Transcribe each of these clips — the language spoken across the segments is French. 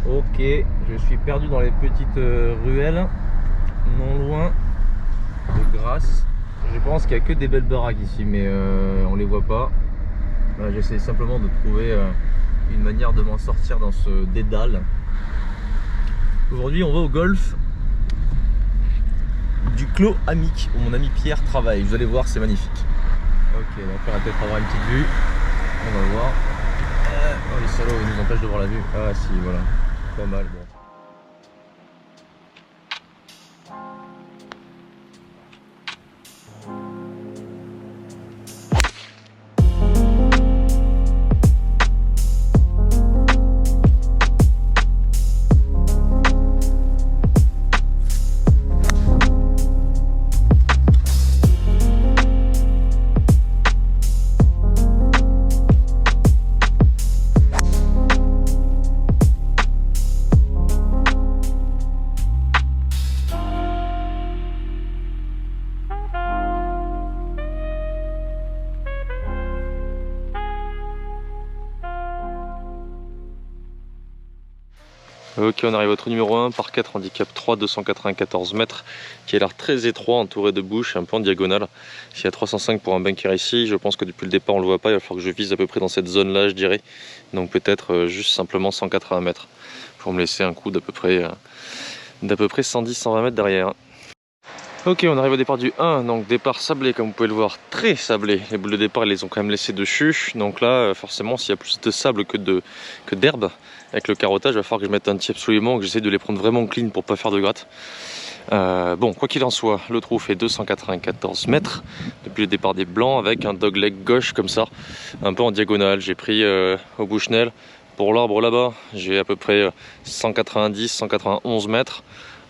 Ok, je suis perdu dans les petites ruelles, non loin de Grasse. Je pense qu'il n'y a que des belles baraques ici, mais on les voit pas. J'essaie simplement de trouver une manière de m'en sortir dans ce dédale. Aujourd'hui, on va au golf du Clos Amic, où mon ami Pierre travaille. Vous allez voir, c'est magnifique. Ok, donc on va peut-être avoir une petite vue. On va voir. Oh, les salauds, ils nous empêchent de voir la vue. Ah si, voilà. Pas mal, bon. Ok, on arrive au trou numéro 1, par 4, handicap 3, 294 mètres, qui a l'air très étroit, entouré de bouches, un peu en diagonale. S'il y a 305 pour un bunker ici, je pense que depuis le départ on le voit pas, il va falloir que je vise à peu près dans cette zone là, je dirais. Donc peut-être juste simplement 180 mètres, pour me laisser un coup d'à peu près 110-120 mètres derrière. Ok, on arrive au départ du 1, donc départ sablé comme vous pouvez le voir, très sablé. Les boules de départ ils les ont quand même laissées dessus, donc là forcément s'il y a plus de sable que d'herbe, avec le carottage, il va falloir que je mette un petit absolument, que j'essaie de les prendre vraiment clean pour pas faire de gratte. Bon, quoi qu'il en soit, le trou fait 294 mètres depuis le départ des blancs, avec un dogleg gauche comme ça, un peu en diagonale. J'ai pris au Bushnell pour l'arbre là-bas, j'ai à peu près 190-191 mètres.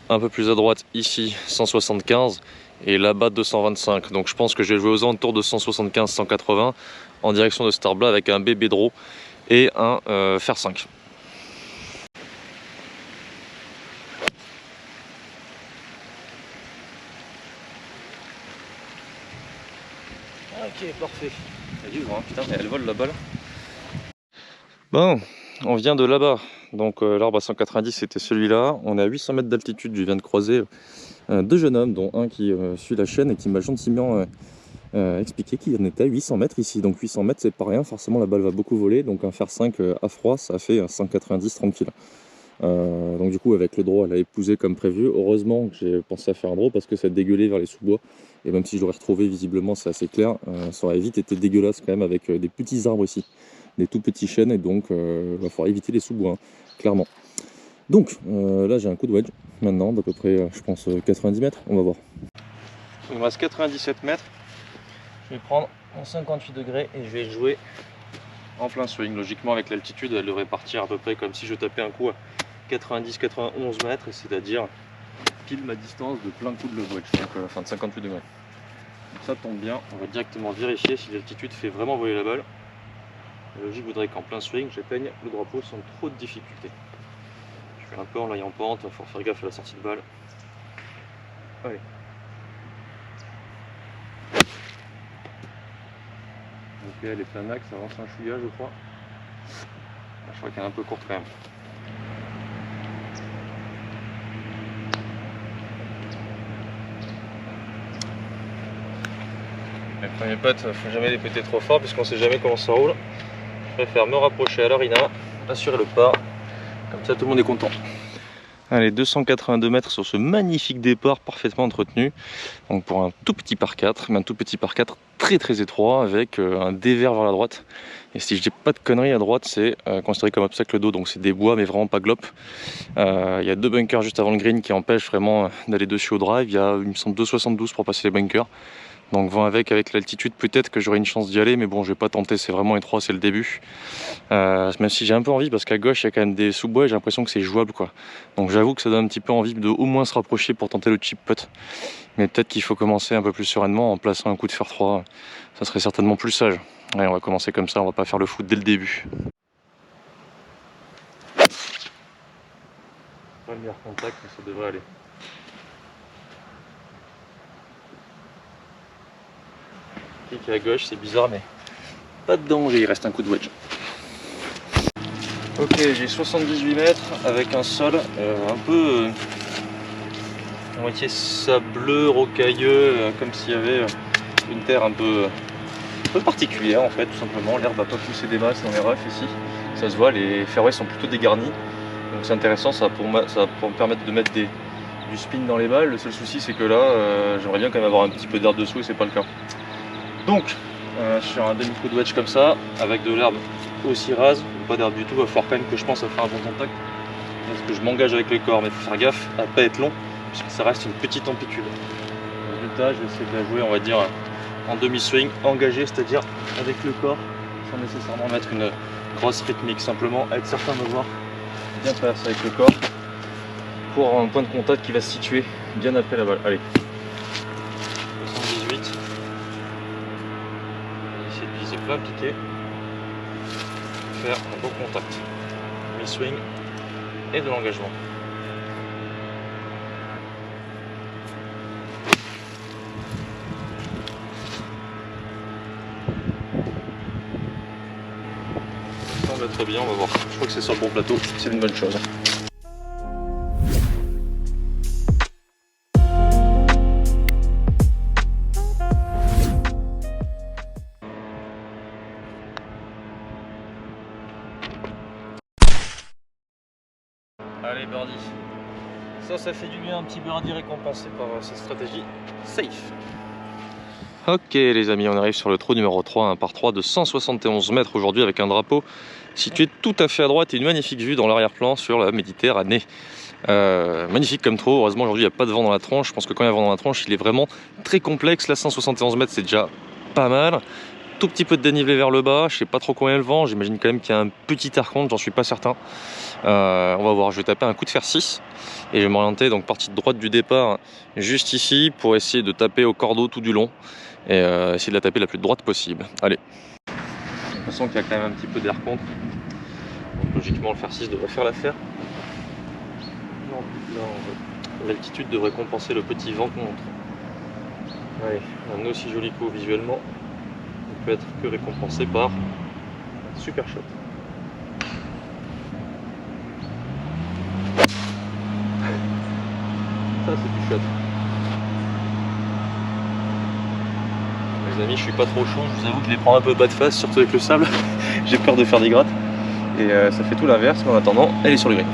Un peu plus à droite ici 175 et là-bas 225, donc je pense que je vais jouer aux alentours de 175-180 en direction de Starbla avec un bébé draw et un fer 5. Ok, parfait. Elle est du vent, putain, elle vole la balle. Bon, on vient de là-bas, donc l'arbre à 190 c'était celui-là. On est à 800 mètres d'altitude, je viens de croiser deux jeunes hommes, dont un qui suit la chaîne et qui m'a gentiment expliqué qu'il en était à 800 mètres ici. Donc 800 mètres c'est pas rien, forcément la balle va beaucoup voler, donc un fer 5 à froid ça fait 190 tranquille. Donc du coup avec le draw elle a épousé comme prévu. Heureusement que j'ai pensé à faire un draw parce que ça dégueulait vers les sous-bois, et même si je l'aurais retrouvé visiblement c'est assez clair, ça aurait vite été dégueulasse quand même avec des petits arbres ici, des tout petits chênes, et donc il va falloir éviter les sous-bois, hein, clairement. Donc là j'ai un coup de wedge maintenant d'à peu près je pense 90 mètres, on va voir. Il me reste 97 mètres, je vais prendre mon 58 degrés et je vais jouer en plein swing. Logiquement avec l'altitude elle devrait partir à peu près comme si je tapais un coup à 90-91 mètres, c'est-à-dire pile ma distance de plein coup de le wedge, donc enfin de 58 degrés. Donc ça tombe bien, on va directement vérifier si l'altitude fait vraiment voler la balle. La logique voudrait qu'en plein swing j'atteigne le drapeau sans trop de difficulté. Je fais un peu en l'ail en pente, il faut faire gaffe à la sortie de balle. Allez. Donc elle est plein axe, ça avance un chouïa je crois. Je crois qu'elle est un peu courte quand même. Les premiers potes, faut jamais les péter trop fort puisqu'on sait jamais comment ça roule. Je préfère me rapprocher à l'Arina, assurer le pas, comme ça tout le monde est content. Allez, 282 mètres sur ce magnifique départ parfaitement entretenu. Donc pour un tout petit par 4, mais un tout petit par 4 très très étroit avec un dévers vers la droite. Et si je dis pas de conneries, à droite c'est considéré comme obstacle d'eau, donc c'est des bois mais vraiment pas glop. Il y a deux bunkers juste avant le green qui empêchent vraiment d'aller dessus au drive. Il y a, il me semble, 2,72 pour passer les bunkers. Donc vent avec l'altitude, peut-être que j'aurai une chance d'y aller, mais bon je vais pas tenter, c'est vraiment étroit, c'est le début. Même si j'ai un peu envie parce qu'à gauche il y a quand même des sous-bois et j'ai l'impression que c'est jouable quoi. Donc j'avoue que ça donne un petit peu envie de au moins se rapprocher pour tenter le chip putt. Mais peut-être qu'il faut commencer un peu plus sereinement en plaçant un coup de fer 3, ça serait certainement plus sage. Allez, on va commencer comme ça, on va pas faire le foot dès le début. Premier contact, mais ça devrait aller. Kick à gauche, c'est bizarre mais pas de danger, il reste un coup de wedge. Ok, j'ai 78 mètres avec un sol un peu à moitié sableux, rocailleux, comme s'il y avait une terre un peu particulière en fait, tout simplement. L'herbe n'a pas poussé des masses dans les rafs ici. Ça se voit, les fairways sont plutôt dégarnis. Donc c'est intéressant, ça va pour me permettre de mettre du spin dans les balles. Le seul souci c'est que là, j'aimerais bien quand même avoir un petit peu d'herbe dessous et c'est pas le cas. Donc, sur un demi-coup de wedge comme ça, avec de l'herbe aussi rase, pas d'herbe du tout, il va falloir quand même que je pense à faire un bon contact. Parce que je m'engage avec le corps, mais il faut faire gaffe à pas être long, puisque ça reste une petite amplitude. Résultat, je vais essayer de la jouer, on va dire, en demi-swing, engagé, c'est-à-dire avec le corps, sans nécessairement mettre une grosse rythmique, simplement être certain de voir bien traverser avec le corps pour avoir un point de contact qui va se situer bien après la balle. Allez, 78, essayer de viser plein piqué, faire un bon contact, mi-swing et de l'engagement. Ça semble très bien, on va voir. Je crois que c'est sur le bon plateau, c'est une bonne chose. Allez birdie. Ça fait du bien, un petit birdie récompensé par cette stratégie safe. Ok les amis, on arrive sur le trou numéro 3, un par 3 de 171 mètres aujourd'hui avec un drapeau situé tout à fait à droite et une magnifique vue dans l'arrière-plan sur la Méditerranée. Magnifique comme trou, heureusement aujourd'hui il n'y a pas de vent dans la tronche. Je pense que quand il y a vent dans la tronche il est vraiment très complexe. Là 171 mètres c'est déjà pas mal. Tout petit peu de dénivelé vers le bas, je sais pas trop combien est le vent, j'imagine quand même qu'il y a un petit air contre, j'en suis pas certain. On va voir, je vais taper un coup de fer 6 et je vais m'orienter donc partie de droite du départ juste ici pour essayer de taper au cordeau tout du long et essayer de la taper la plus droite possible. Allez. J'ai l'impression qu'il y a quand même un petit peu d'air contre, donc logiquement le fer 6 devrait faire l'affaire. L'altitude devrait compenser le petit vent contre. Allez, un aussi joli coup visuellement. Peut être que récompensé par un super shot. Ça c'est du shot. Les amis, je suis pas trop chaud, je vous avoue que je les prends un peu bas de face, surtout avec le sable. J'ai peur de faire des grattes. Et ça fait tout l'inverse, mais en attendant, elle est sur le green.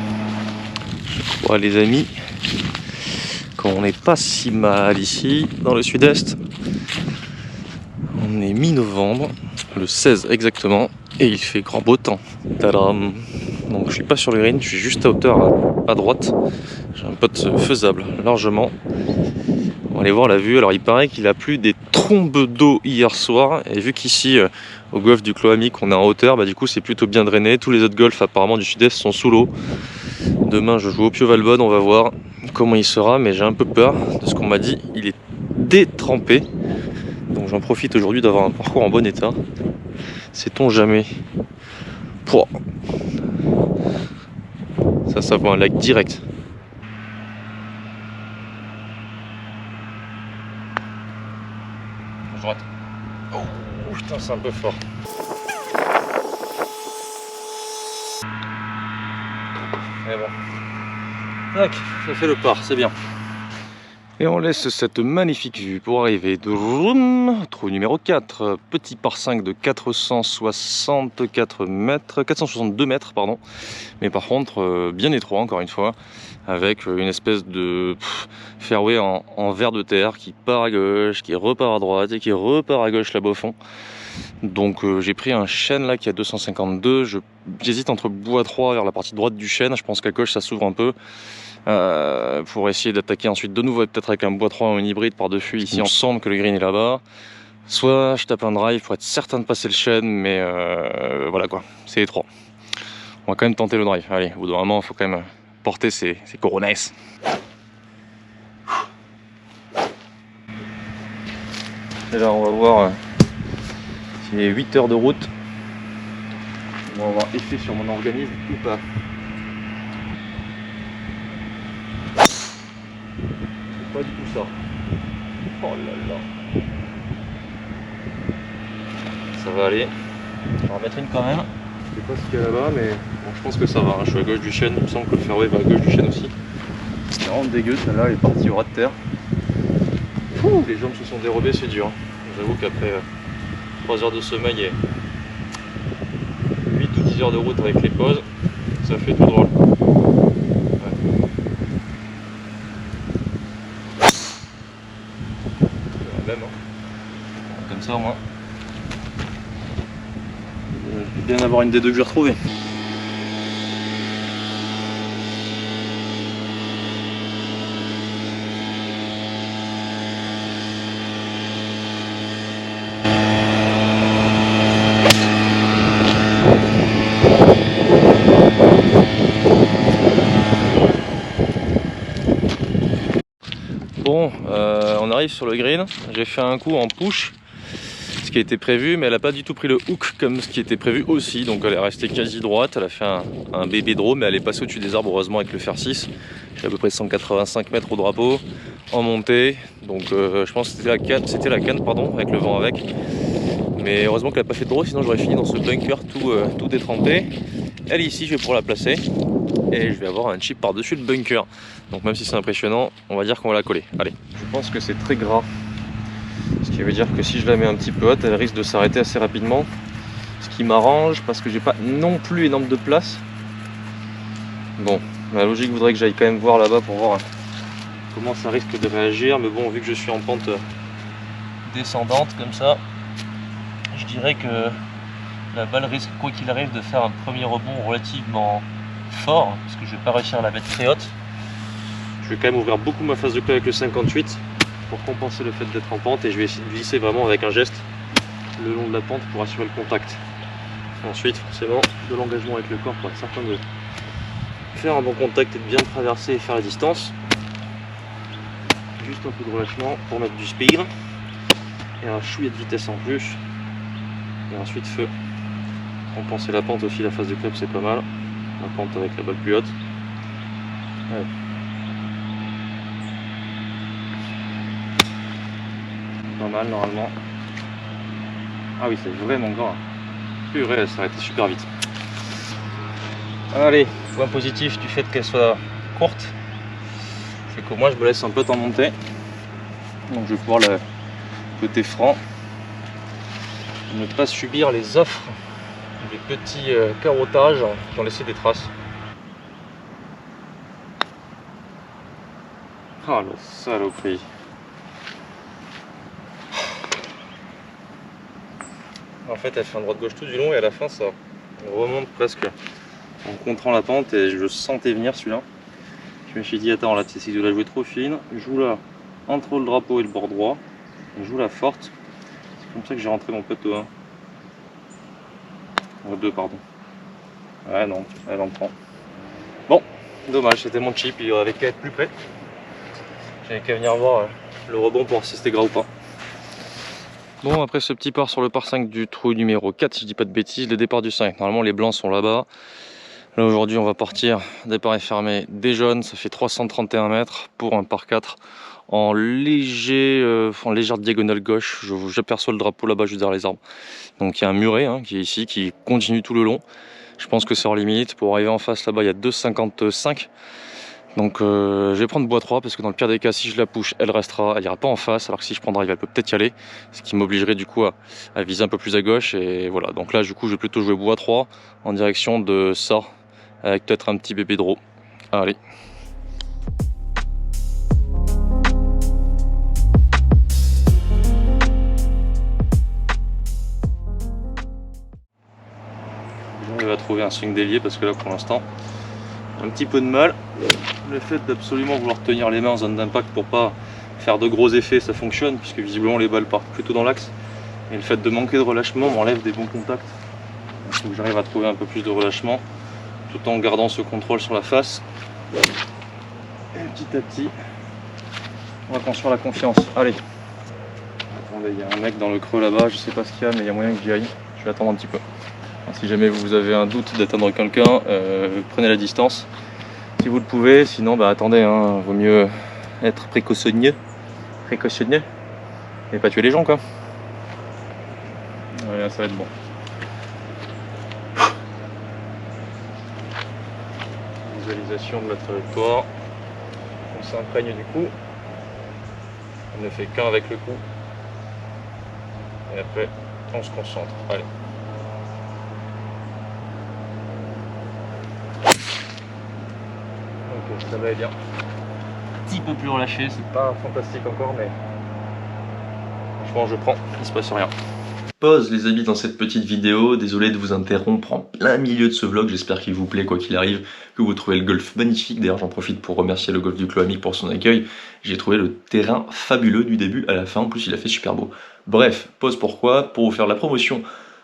Je crois les amis qu'on n'est pas si mal ici, dans le sud-est. On est mi-novembre, le 16 exactement, et il fait grand beau temps. Tadam. Donc je suis pas sur le green, je suis juste à hauteur à droite. J'ai un putt faisable, largement. On va aller voir la vue. Alors il paraît qu'il a plu des trombes d'eau hier soir, et vu qu'ici au golfe du Cloamic on est en hauteur, bah du coup c'est plutôt bien drainé. Tous les autres golfs apparemment du sud-est sont sous l'eau. Demain je joue au Pio Valbonne, on va voir comment il sera, mais j'ai un peu peur de ce qu'on m'a dit. Il est détrempé. Donc j'en profite aujourd'hui d'avoir un parcours en bon état. Sait-on jamais. Pouah. Ça vaut un like direct. Droite. Oh putain, c'est un peu fort. Mais bon. Tac, ça fait le par, c'est bien. Et on laisse cette magnifique vue pour arriver de trou numéro 4, petit par 5 de 462 mètres, pardon. Mais par contre bien étroit encore une fois, avec une espèce de fairway en verre de terre qui part à gauche, qui repart à droite et qui repart à gauche là-bas au fond. Donc j'ai pris un chêne là qui a 252, j'hésite entre bois 3 vers la partie droite du chêne, je pense qu'à gauche ça s'ouvre un peu. Pour essayer d'attaquer ensuite de nouveau peut-être avec un bois 3 ou un hybride par dessus. Ici on semble que le green est là-bas, soit je tape un drive pour être certain de passer le chêne, mais voilà quoi, c'est étroit. On va quand même tenter le drive. Allez, au bout d'un moment il faut quand même porter ses coronas. Et là on va voir s'il y a 8 heures de route, on va avoir effet sur mon organisme ou pas. Pas du tout ça. Oh là là. Ça va aller. On va en mettre une quand même. Je sais pas ce qu'il y a là-bas, mais bon, je pense que ça va. Hein. Je suis à gauche du chêne, il me semble que le fairway va à gauche du chêne aussi. C'est vraiment dégueu, celle-là, elle est partie au ras de terre. Ouh, les jambes se sont dérobées, c'est dur. Hein. J'avoue qu'après 3 heures de sommeil et 8 ou 10 heures de route avec les pauses, ça fait tout drôle. Même, hein. Comme ça au moins. Je vais bien avoir une des deux que j'ai retrouvée. Bon, on arrive sur le green. J'ai fait un coup en push, ce qui a été prévu, mais elle n'a pas du tout pris le hook comme ce qui était prévu aussi. Donc elle est restée quasi droite. Elle a fait un bébé draw, mais elle est passée au-dessus des arbres, heureusement, avec le fer 6. J'ai à peu près 185 mètres au drapeau, en montée. Donc je pense que c'était la canne, pardon, avec le vent avec. Mais heureusement qu'elle n'a pas fait de draw, sinon j'aurais fini dans ce bunker tout détrempé. Elle est ici, je vais pouvoir la placer. Et je vais avoir un chip par-dessus le bunker. Donc même si c'est impressionnant, on va dire qu'on va la coller. Allez. Je pense que c'est très gras. Ce qui veut dire que si je la mets un petit peu haute, elle risque de s'arrêter assez rapidement. Ce qui m'arrange parce que j'ai pas non plus énorme de place. Bon, la logique voudrait que j'aille quand même voir là-bas pour voir comment ça risque de réagir. Mais bon, vu que je suis en pente descendante comme ça, je dirais que la balle risque, quoi qu'il arrive, de faire un premier rebond relativement fort, parce que je vais pas réussir à la mettre très haute. Je vais quand même ouvrir beaucoup ma face de club avec le 58 pour compenser le fait d'être en pente, et je vais essayer de glisser vraiment avec un geste le long de la pente pour assurer le contact. Ensuite, forcément, de l'engagement avec le corps pour être certain de faire un bon contact et de bien traverser et faire la distance. Juste un peu de relâchement pour mettre du speed et un chouïa de vitesse en plus, et ensuite feu. Compenser la pente aussi, la face de club c'est pas mal. La pente avec la balle plus haute. Ouais. Pas mal normalement. Ah oui, c'est vraiment grand. Purée, elle s'est arrêtée super vite. Allez, point positif du fait qu'elle soit courte, c'est qu'au moins je me laisse un peu en montée. Donc je vais pouvoir le côté franc, ne pas subir les offres des petits carottages qui ont laissé des traces. Oh la saloperie. En fait elle fait un droite-gauche tout du long et à la fin ça remonte presque en contrant la pente, et je sentais venir celui-là. Je me suis dit attends, là tu essaies de la jouer trop fine, joue-la entre le drapeau et le bord droit, joue-la forte. C'est comme ça que j'ai rentré mon pote au 1. Au 2 pardon. Ouais non, elle en prend. Bon, dommage, c'était mon chip, il avait qu'à être plus près. J'avais qu'à venir voir le rebond pour voir si c'était gras ou pas. Bon, après ce petit part sur le par 5 du trou numéro 4, si je dis pas de bêtises, le départ du 5. Normalement les blancs sont là-bas. Là aujourd'hui on va partir, départ est fermé des jaunes, ça fait 331 mètres pour un par 4 en légère diagonale gauche. J'aperçois le drapeau là-bas juste derrière les arbres. Donc il y a un muret hein, qui est ici, qui continue tout le long. Je pense que c'est hors limite. Pour arriver en face là-bas il y a 2,55. Donc je vais prendre bois 3 parce que dans le pire des cas, si je la push, elle restera, elle ira pas en face, alors que si je prends drive, elle peut peut-être y aller, ce qui m'obligerait du coup à viser un peu plus à gauche. Et voilà, donc là du coup je vais plutôt jouer bois 3 en direction de ça, avec peut-être un petit bébé draw. Allez. On va trouver un swing délié parce que là pour l'instant un petit peu de mal. Le fait d'absolument vouloir tenir les mains en zone d'impact pour pas faire de gros effets, ça fonctionne puisque visiblement les balles partent plutôt dans l'axe. Et le fait de manquer de relâchement m'enlève des bons contacts. Il faut que j'arrive à trouver un peu plus de relâchement tout en gardant ce contrôle sur la face. Et petit à petit, on va construire la confiance. Allez. Attendez, il y a un mec dans le creux là-bas, je sais pas ce qu'il y a, mais il y a moyen que j'y aille. Je vais attendre un petit peu. Si jamais vous avez un doute d'attendre quelqu'un, prenez la distance si vous le pouvez, sinon bah attendez, hein, vaut mieux être précautionneux et pas tuer les gens quoi. Ouais, ça va être bon. visualisation de la trajectoire. On s'imprègne du coup. On ne fait qu'un avec le coup. Et après, on se concentre. Allez. Ok, ça va bien. Un petit peu plus relâché, c'est pas fantastique encore, mais franchement, je prends, il se passe rien. Pause les amis dans cette petite vidéo, désolé de vous interrompre en plein milieu de ce vlog, j'espère qu'il vous plaît quoi qu'il arrive, que vous trouvez le golf magnifique, d'ailleurs j'en profite pour remercier le golf du Clos Amic pour son accueil, j'ai trouvé le terrain fabuleux du début à la fin, en plus il a fait super beau. Bref, pause pourquoi? Pour vous faire la promotion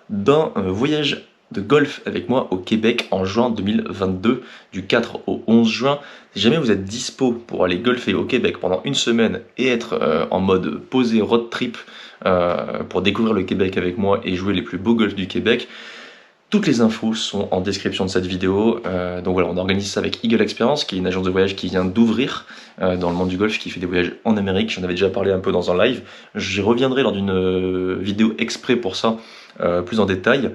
d'un voyage de golf avec moi au Québec en juin 2022, du 4 au 11 juin. Si jamais vous êtes dispo pour aller golfer au Québec pendant une semaine et être en mode posé road trip pour découvrir le Québec avec moi et jouer les plus beaux golfs du Québec, toutes les infos sont en description de cette vidéo. Donc voilà, on organise ça avec Eagle Experience, qui est une agence de voyage qui vient d'ouvrir dans le monde du golf, qui fait des voyages en Amérique. J'en avais déjà parlé un peu dans un live. J'y reviendrai lors d'une vidéo exprès pour ça, plus en détail.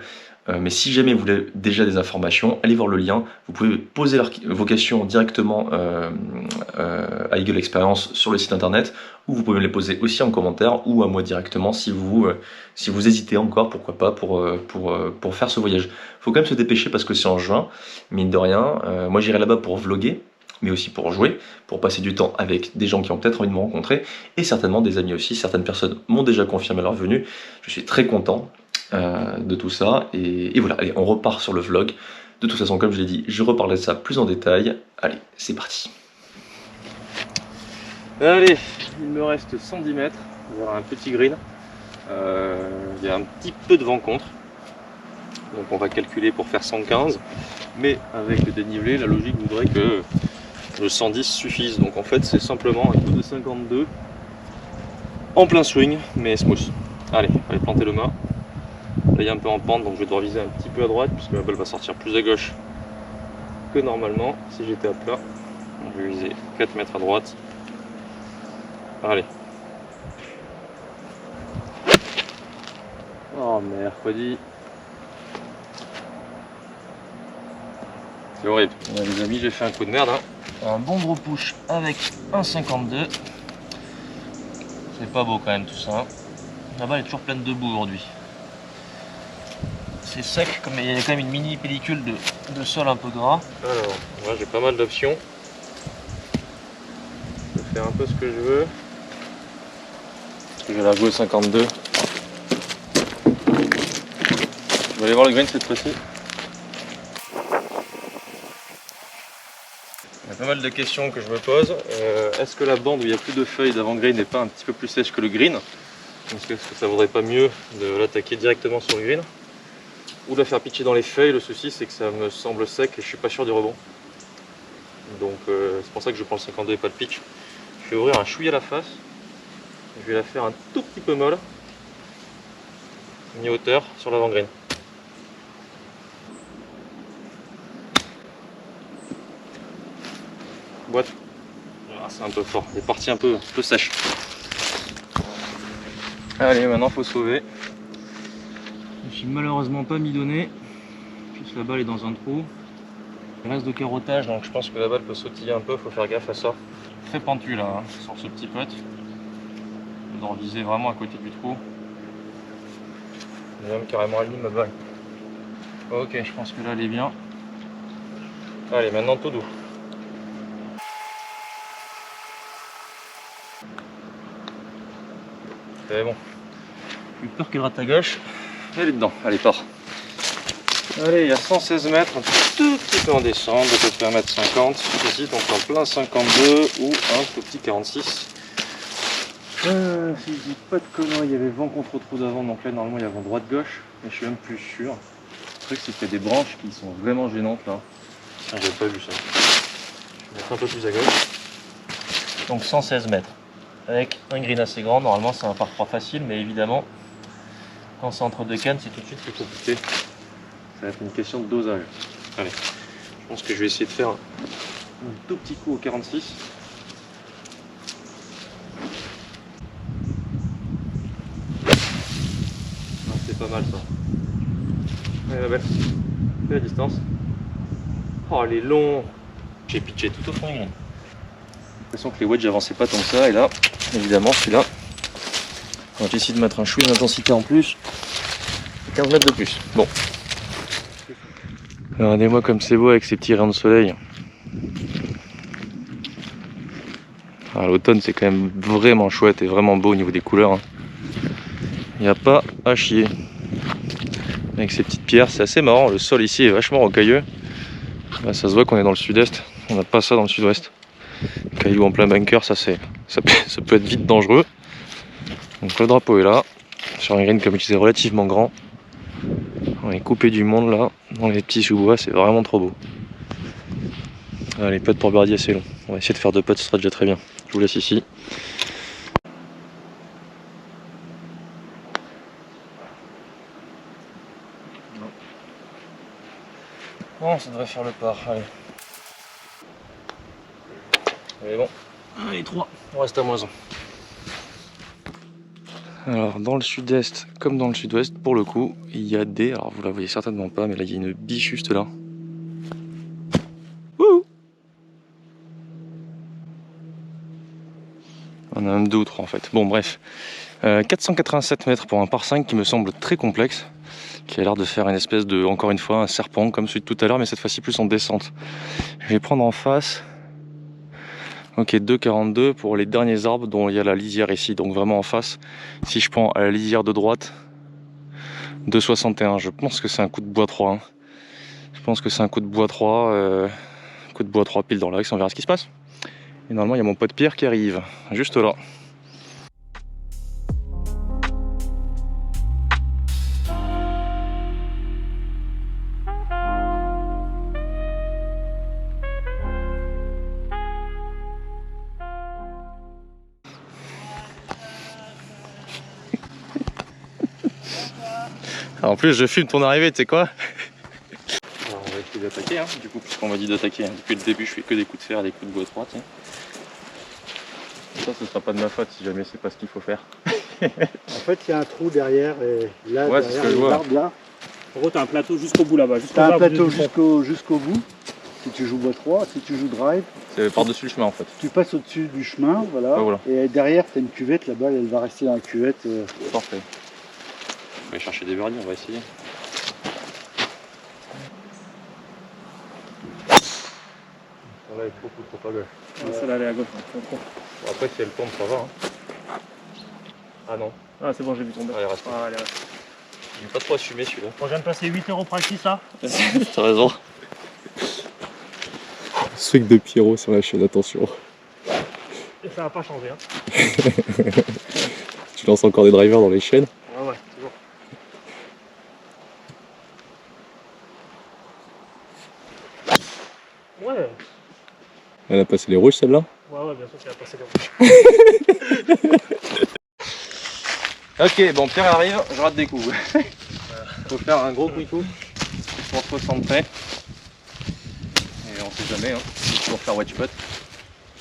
Mais si jamais vous voulez déjà des informations, allez voir le lien. Vous pouvez poser vos questions directement à Eagle Experience sur le site internet, ou vous pouvez me les poser aussi en commentaire ou à moi directement si vous hésitez encore, pourquoi pas, pour faire ce voyage. Faut quand même se dépêcher parce que c'est en juin, mine de rien. Moi j'irai là-bas pour vlogger, mais aussi pour jouer, pour passer du temps avec des gens qui ont peut-être envie de me rencontrer, et certainement des amis aussi. Certaines personnes m'ont déjà confirmé leur venue. Je suis très content de tout ça, et voilà, allez, on repart sur le vlog. De toute façon, comme je l'ai dit, je reparlerai de ça plus en détail. Allez, c'est parti. Allez, il me reste 110 mètres vers un petit green. Il y a un petit peu de vent contre, donc on va calculer pour faire 115, mais avec le dénivelé, la logique voudrait que le 110 suffise. Donc en fait, c'est simplement un coup de 52 en plein swing, mais smooth. Allez, on va aller planter le mât. Là il est un peu en pente, donc je vais devoir viser un petit peu à droite puisque la balle va sortir plus à gauche que normalement. Si j'étais à plat, je vais viser 4 mètres à droite. Allez. Oh mercredi. C'est horrible. Ouais, les amis, j'ai fait un coup de merde. Hein. Un bon gros push avec un 52. C'est pas beau quand même tout ça. Hein. La balle est toujours pleine de boue aujourd'hui. C'est sec, comme il y a quand même une mini pellicule de sol un peu gras. Alors, moi j'ai pas mal d'options. Je peux faire un peu ce que je veux. Je vais la jouer 52. Je vais aller voir le green cette fois-ci. Il y a pas mal de questions que je me pose. Est-ce que la bande où il n'y a plus de feuilles d'avant-green n'est pas un petit peu plus sèche que le green? Est-ce que ça vaudrait pas mieux de l'attaquer directement sur le green? Ou de la faire pitcher dans les feuilles? Le souci c'est que ça me semble sec et je suis pas sûr du rebond. Donc c'est pour ça que je prends le 52 et pas le pitch. Je vais ouvrir un chouïa à la face. Je vais la faire un tout petit peu molle. Mi-hauteur sur l'avant-green. Boîte. Ah, c'est un peu fort. Il est parti un peu sèche. Allez, maintenant faut sauver. Je suis malheureusement pas midonné, puisque la balle est dans un trou. Il reste de carottage, donc je pense que la balle peut sautiller un peu, faut faire gaffe à ça. Très pentu là, hein, sur ce petit putt. Je dois viser vraiment à côté du trou. J'ai même carrément aligné ma balle. Ok, je pense que là elle est bien. Allez, maintenant tout doux. C'est bon. J'ai peur qu'elle rate à gauche. Elle est dedans, allez, part. Allez, il y a 116 mètres, un tout petit peu en descente, de peut-être 1,50 m. Ici, donc en plein 52 ou un tout petit 46. Si je dis pas de conneries, il y avait vent contre trou d'avant, donc là normalement il y a vent droite-gauche, mais je suis même plus sûr. Le truc c'est qu'il y a des branches qui sont vraiment gênantes là. Ah, j'avais pas vu ça. Je vais mettre un peu plus à gauche. Donc 116 mètres. Avec un green assez grand, normalement c'est un par 3 facile, mais évidemment, quand c'est entre deux cannes, c'est tout de suite plus compliqué. Ça va être une question de dosage. Allez, je pense que je vais essayer de faire un tout petit coup au 46. C'est pas mal ça. Allez la belle, fais la distance. Oh elle est long. j'ai pitché tout au fond du green. J'ai l'impression que les wedges avançaient pas tant que ça, et là, évidemment, celui-là, j'ai essayé de mettre un chouïa d'intensité en plus, 15 mètres de plus. Bon. Regardez-moi comme c'est beau avec ces petits rayons de soleil. L'automne c'est quand même vraiment chouette et vraiment beau au niveau des couleurs. Il n'y a pas à chier. Avec ces petites pierres, c'est assez marrant. Le sol ici est vachement rocailleux. Là, ça se voit qu'on est dans le sud-est. On n'a pas ça dans le sud-ouest. Cailloux en plein bunker, ça peut être vite dangereux. Donc le drapeau est là. Sur un green comme je disais relativement grand. On est coupé du monde là. Dans les petits sous-bois, c'est vraiment trop beau. Les putts pour birdie assez long. On va essayer de faire 2 putts, ce sera déjà très bien. Je vous laisse ici. Bon, ça devrait faire le par. Allez. Allez, bon. Allez, 3. On reste à moins 1. Alors, dans le sud-est comme dans le sud-ouest, pour le coup, il y a des. Alors, vous la voyez certainement pas, mais là, il y a une biche juste là. Wouhou! On a même 2 ou 3 en fait. Bon, bref. 487 mètres pour un par 5 qui me semble très complexe. Qui a l'air de faire une espèce de, encore une fois, un serpent comme celui de tout à l'heure, mais cette fois-ci plus en descente. Je vais prendre en face. Ok, 2,42 pour les derniers arbres dont il y a la lisière ici, donc vraiment en face. Si je prends à la lisière de droite, 2,61. Je pense que c'est un coup de bois 3. Je pense que c'est un coup de bois 3. Coup de bois 3 pile dans l'axe, on verra ce qui se passe. Et normalement, il y a mon pote Pierre qui arrive, juste là. En plus, je filme ton arrivée, tu sais quoi? Alors, on va essayer d'attaquer, du coup, puisqu'on m'a dit d'attaquer. Depuis le début, je fais que des coups de fer, des coups de bois 3, tiens. Ça, ce sera pas de ma faute si jamais c'est pas ce qu'il faut faire. En fait, il y a un trou derrière, et là, ouais, derrière les arbres, là. En gros, t'as un plateau jusqu'au bout là-bas. T'as un plateau jusqu'au bout. Si tu joues bois 3, si tu joues drive. C'est par-dessus le chemin en fait. Tu passes au-dessus du chemin, voilà. Ah, voilà. Et derrière, t'as une cuvette, la balle, elle va rester dans la cuvette. Parfait. On va aller chercher des birdies, on va essayer. Là, il faut beaucoup trop à gauche. Ouais, celle-là, elle est à gauche. Bon, après, si elle tombe, ça va. Ah non. Ah, c'est bon, j'ai vu tomber. Allez, reste. Ah, allez, reste. Il n'est pas trop assumé celui-là. Bon, je viens de passer 8 € practice là. T'as raison. Swing de Pierrot sur la chaîne, attention. Et ça va pas changer. Hein. Tu lances encore des drivers dans les chaînes? Ouais, toujours. Ouais. Elle a passé les rouges celle-là? Ouais, bien sûr, c'est a passé les rouges. Ok, bon, Pierre arrive, je rate des coups. Faut faire un gros coup pour 60 près. Et on sait jamais, pour faire wedge putt.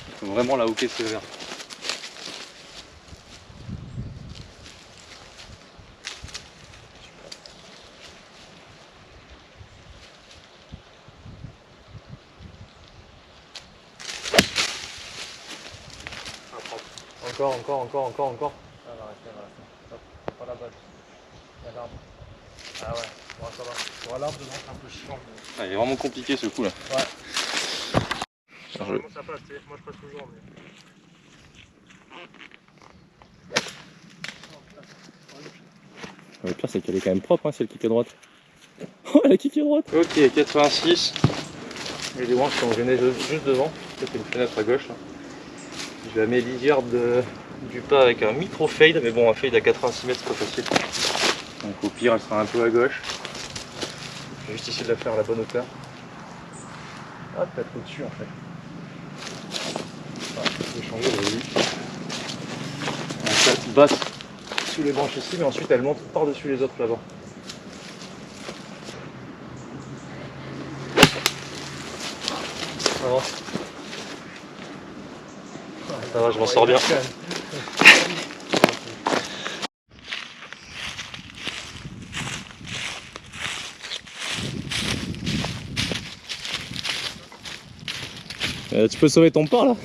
Il faut vraiment la hooker sévère. Encore. Elle va rester. Hop, pas la balle. Il y a l'arbre. Ah ouais, bon, ça va. Tu vois, l'arbre devant, c'est un peu chiant. Mais... Ah, il est vraiment compliqué ce coup là. Ouais. Normalement, ça passe, tu sais. Moi, je passe toujours. Mais... Le pire c'est qu'elle est quand même propre, celle qui est à droite. Oh, elle a kické à droite. Ok, 86. Et les branches sont gênées juste devant. Ça, c'est une fenêtre à gauche. Là. Je la mets lisière du pas avec un micro fade, mais bon, un fade à 86 mètres, c'est pas facile. Donc au pire, elle sera un peu à gauche. Je vais juste essayer de la faire à la bonne hauteur. Ah, peut-être au-dessus en fait. Voilà, je vais changer, vous avez vu. Elle basse sous les branches ici, mais ensuite elle monte par-dessus les autres là-bas. Ça va, je m'en sors bien. Tu peux sauver ton part là?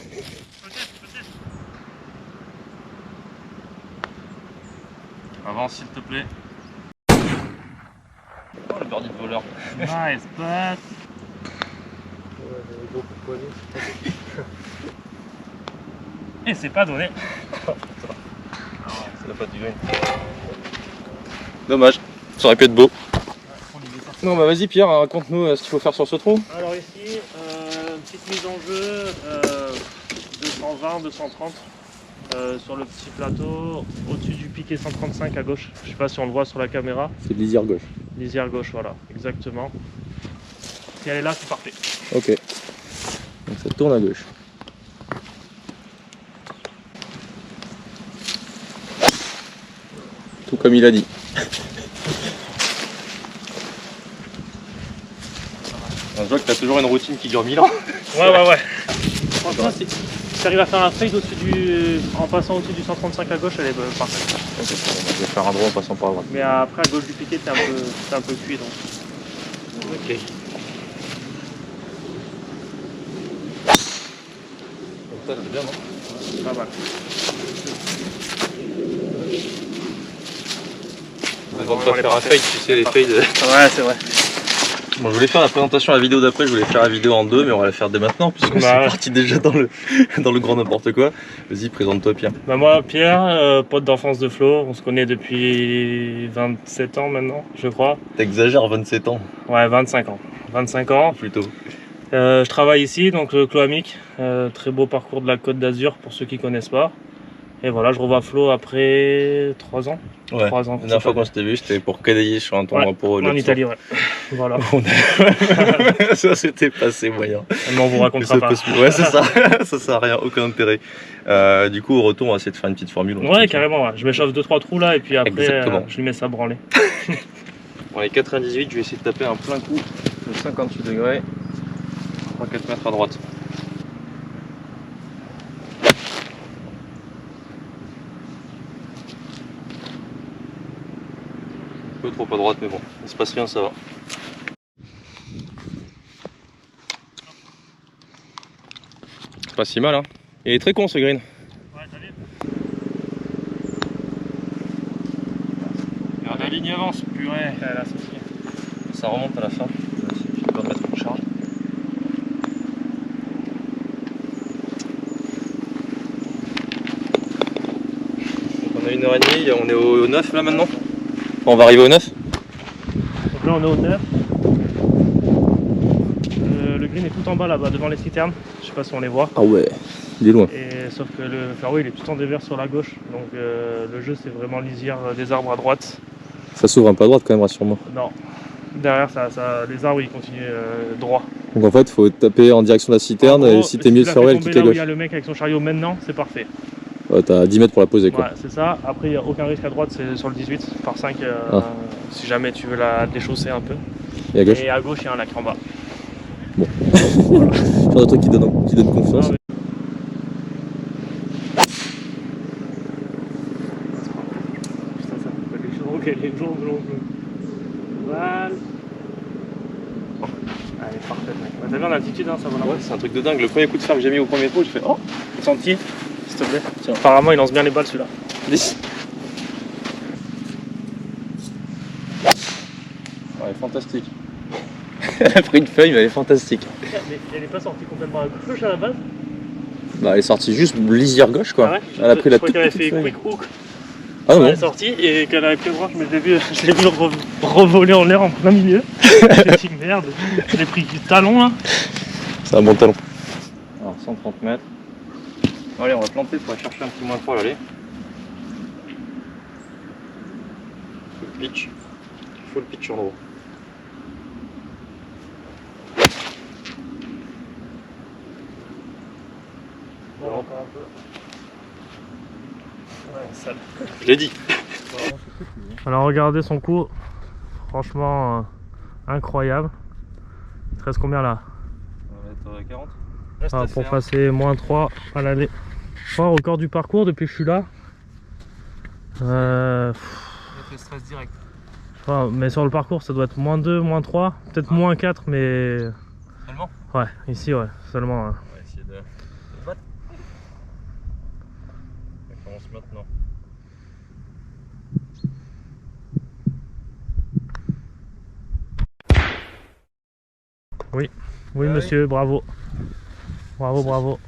Avance s'il te plaît. Oh le birdie de voleur. Nice putt. Ouais, j'avais beaucoup de poignées. Et c'est pas donné. C'est la patte du green. Dommage, ça aurait pu être beau. Non bah vas-y Pierre, raconte-nous ce qu'il faut faire sur ce trou. Alors ici, petite mise en jeu, 220, 230 sur le petit plateau, au-dessus du piquet 135 à gauche. Je sais pas si on le voit sur la caméra. C'est de lisière gauche. Lisière gauche, voilà, exactement. Si elle est là, c'est parfait. Ok. Donc ça tourne à gauche. Tout comme il a dit. Je vois que tu as toujours une routine qui dure 1000 ans. Ouais. Franchement, si tu arrives à faire un fade en passant au-dessus du 135 à gauche, elle est parfaite. Okay, je vais faire un droit en passant par la droite. Mais après, à gauche du piquet, t'es un peu cuit. Donc. Ok. Comme ça, c'est bien, non? Pas mal. On va pas faire un fade, tu sais, les fades. Ouais, c'est vrai. Bon, je voulais faire la présentation, la vidéo d'après, je voulais faire la vidéo en deux, mais on va la faire dès maintenant, puisque c'est parti déjà dans le grand n'importe quoi. Vas-y, présente-toi Pierre. Bah moi, Pierre, pote d'enfance de Flo, on se connaît depuis 27 ans maintenant, je crois. T'exagères, 27 ans. Ouais, 25 ans. 25 ans. Plutôt. Je travaille ici, donc le Cloamic, très beau parcours de la Côte d'Azur pour ceux qui connaissent pas. Et voilà, je revois Flo après 3 ans. Ouais, 3 ans. la dernière fois qu'on s'était vu, c'était pour quadailler sur un tournoi pour en Italie, ouais. Voilà. Ça s'était passé moyen. Mais on vous racontera pas. Ouais, c'est ça. Ça sert à rien, aucun intérêt. Du coup, au retour, on va essayer de faire une petite formule. Ouais, carrément. Ouais. Je m'échauffe 2-3 trous là et puis après, je lui mets ça branler. Bon, les 98, je vais essayer de taper un plein coup de 58 degrés. 3-4 mètres à droite. Un peu trop à droite, mais bon, il se passe rien, ça va. C'est pas si mal, hein. Il est très con ce green. Ouais, t'as vu. Regarde la ligne avance, purée. Là, c'est fini. Ça remonte à la fin. J'ai peur de mettre une charge. Donc on a 1h30, on est au 9 là maintenant. On va arriver au 9. Donc là, on est au 9. Le green est tout en bas là-bas, devant les citernes. Je sais pas si on les voit. Ah ouais, il est loin. Et, sauf que le fairway il est tout en dévers sur la gauche. Donc le jeu, c'est vraiment lisière des arbres à droite. Ça s'ouvre un peu à droite quand même, rassure-moi. Non. Derrière, les arbres ils continuent droit. Donc en fait, il faut taper en direction de la citerne, En gros, et si t'es mieux de fairway, elle quitte à là où gauche. il y a le mec avec son chariot maintenant, c'est parfait. Ouais, t'as 10 mètres pour la poser quoi. Ouais, c'est ça. Après, il n'y a aucun risque à droite, c'est sur le 18 par 5 si jamais tu veux la déchausser un peu. Et à gauche. Et à gauche, il y a un lac en bas. Genre de truc qui donne confiance. Ah, putain, ça fait pas quelque chose. Ok, les jambes longues. Voilà. Elle est parfaite, mec. T'as vu en altitude, hein, ça va Ouais, c'est un truc de dingue. Le premier coup de fer que j'ai mis au premier trou, j'ai fait oh. Senti, s'il te plaît. Tiens. Apparemment, il lance bien les balles celui-là. 10. Ouais, fantastique. Elle a pris une feuille, mais elle est fantastique. Mais elle est pas sortie complètement à gauche à la base. Bah, elle est sortie juste lisière gauche quoi. Ah ouais, Elle a pris la toute qu'elle avait petite fait feuille. quick hook. Ah Elle non. est sortie et qu'elle avait pris le droit, je l'ai vu revoler en l'air en plein milieu. J'ai dit merde, je l'ai pris du talon là. C'est un bon talon. Alors 130 mètres. Allez, on va planter pour aller chercher un petit moins 3 l'aller. Le pitch. Il faut le pitch en gros. Bon, encore un peu. Ouais, sale. Je l'ai dit. Alors regardez son coup, franchement incroyable. Il te reste combien là? On va être 40. Pour passer moins 3 à l'aller. Record du parcours depuis que je suis là. stress direct. Mais sur le parcours ça doit être moins 2, moins 3, peut-être moins 4 mais... Seulement? Ouais, ici ouais, seulement. On va essayer de battre. Ça commence maintenant. Oui, Ah oui. monsieur, bravo. Bravo, bravo.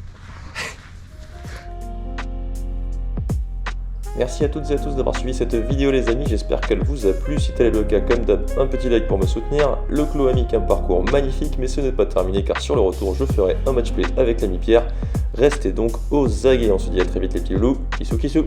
Merci à toutes et à tous d'avoir suivi cette vidéo les amis, j'espère qu'elle vous a plu. Si tel est le cas, comme d'hab, un petit like pour me soutenir. Le clos amique, un parcours magnifique, mais ce n'est pas terminé car sur le retour je ferai un match play avec l'ami Pierre. Restez donc aux aguets, on se dit à très vite les petits loulous. Kissou kissou.